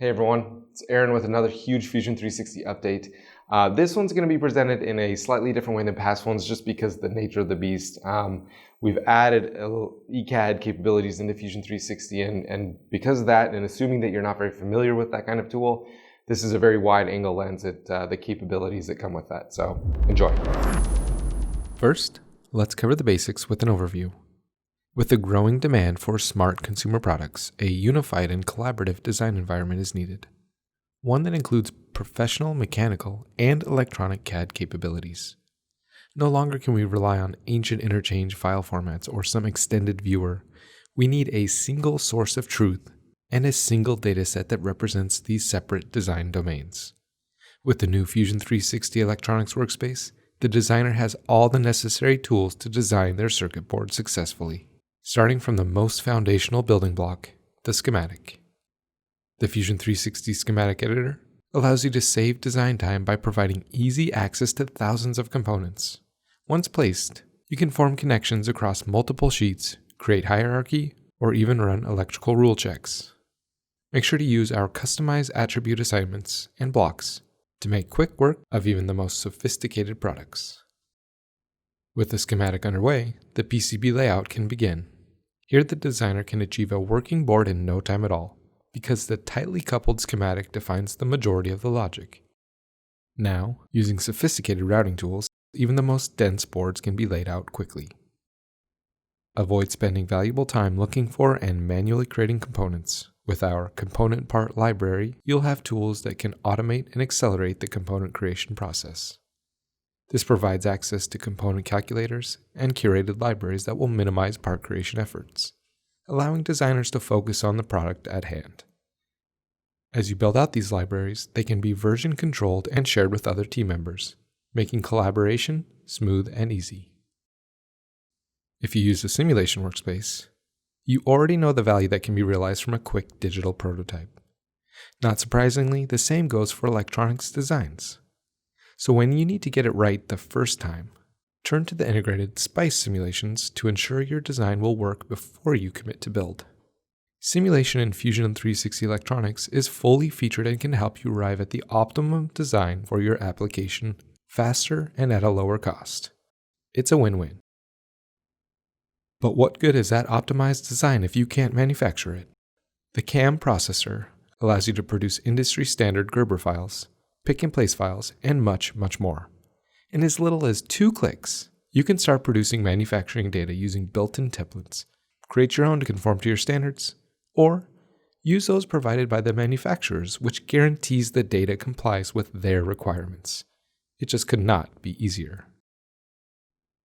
Hey everyone, it's Aaron with another huge Fusion 360 update. This one's going to be presented in a slightly different way than past ones just because of the nature of the beast. We've added ECAD capabilities into Fusion 360 and because of that, and assuming that you're not very familiar with that kind of tool, this is a very wide angle lens at the capabilities that come with that. So enjoy. First, let's cover the basics with an overview. With the growing demand for smart consumer products, a unified and collaborative design environment is needed. One that includes professional mechanical and electronic CAD capabilities. No longer can we rely on ancient interchange file formats or some extended viewer. We need a single source of truth and a single dataset that represents these separate design domains. With the new Fusion 360 Electronics Workspace, the designer has all the necessary tools to design their circuit board successfully. Starting from the most foundational building block, the schematic. The Fusion 360 Schematic Editor allows you to save design time by providing easy access to thousands of components. Once placed, you can form connections across multiple sheets, create hierarchy, or even run electrical rule checks. Make sure to use our customized attribute assignments and blocks to make quick work of even the most sophisticated products. With the schematic underway, the PCB layout can begin. Here the designer can achieve a working board in no time at all, because the tightly coupled schematic defines the majority of the logic. Now, using sophisticated routing tools, even the most dense boards can be laid out quickly. Avoid spending valuable time looking for and manually creating components. With our component part library, you'll have tools that can automate and accelerate the component creation process. This provides access to component calculators and curated libraries that will minimize part creation efforts, allowing designers to focus on the product at hand. As you build out these libraries, they can be version controlled and shared with other team members, making collaboration smooth and easy. If you use the simulation workspace, you already know the value that can be realized from a quick digital prototype. Not surprisingly, the same goes for electronics designs. So when you need to get it right the first time, turn to the integrated SPICE simulations to ensure your design will work before you commit to build. Simulation in Fusion 360 Electronics is fully featured and can help you arrive at the optimum design for your application faster and at a lower cost. It's a win-win. But what good is that optimized design if you can't manufacture it? The CAM processor allows you to produce industry-standard Gerber files, pick-and-place files, and much, much more. In as little as 2 clicks, you can start producing manufacturing data using built-in templates, create your own to conform to your standards, or use those provided by the manufacturers, which guarantees the data complies with their requirements. It just could not be easier.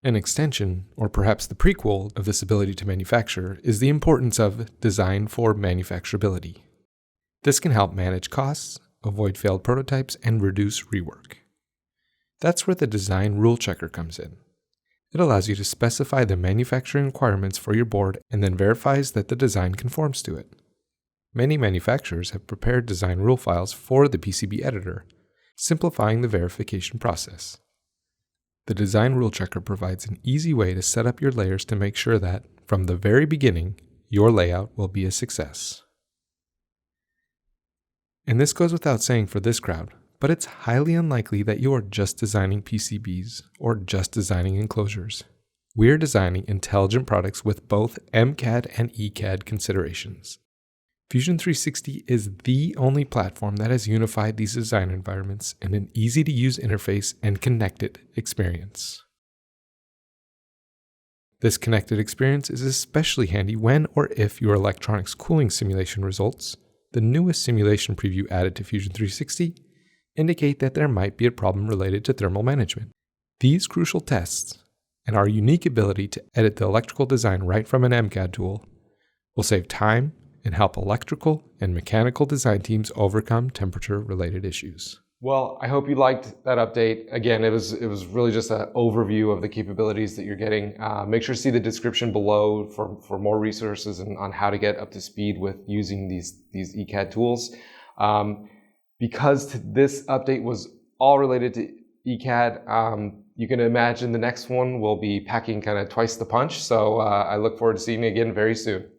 An extension, or perhaps the prequel of this ability to manufacture, is the importance of design for manufacturability. This can help manage costs, avoid failed prototypes, and reduce rework. That's where the design rule checker comes in. It allows you to specify the manufacturing requirements for your board and then verifies that the design conforms to it. Many manufacturers have prepared design rule files for the PCB editor, simplifying the verification process. The design rule checker provides an easy way to set up your layers to make sure that, from the very beginning, your layout will be a success. And this goes without saying for this crowd, but it's highly unlikely that you are just designing PCBs or just designing enclosures. We're designing intelligent products with both MCAD and ECAD considerations. Fusion 360 is the only platform that has unified these design environments in an easy-to-use interface and connected experience. This connected experience is especially handy when or if your electronics cooling simulation results, the newest simulation preview added to Fusion 360, indicate that there might be a problem related to thermal management. These crucial tests, and our unique ability to edit the electrical design right from an MCAD tool, will save time and help electrical and mechanical design teams overcome temperature-related issues. Well, I hope you liked that update. Again, it was really just an overview of the capabilities that you're getting. Make sure to see the description below for more resources on how to get up to speed with using these ECAD tools. Because this update was all related to ECAD, you can imagine the next one will be packing kind of twice the punch. So I look forward to seeing you again very soon.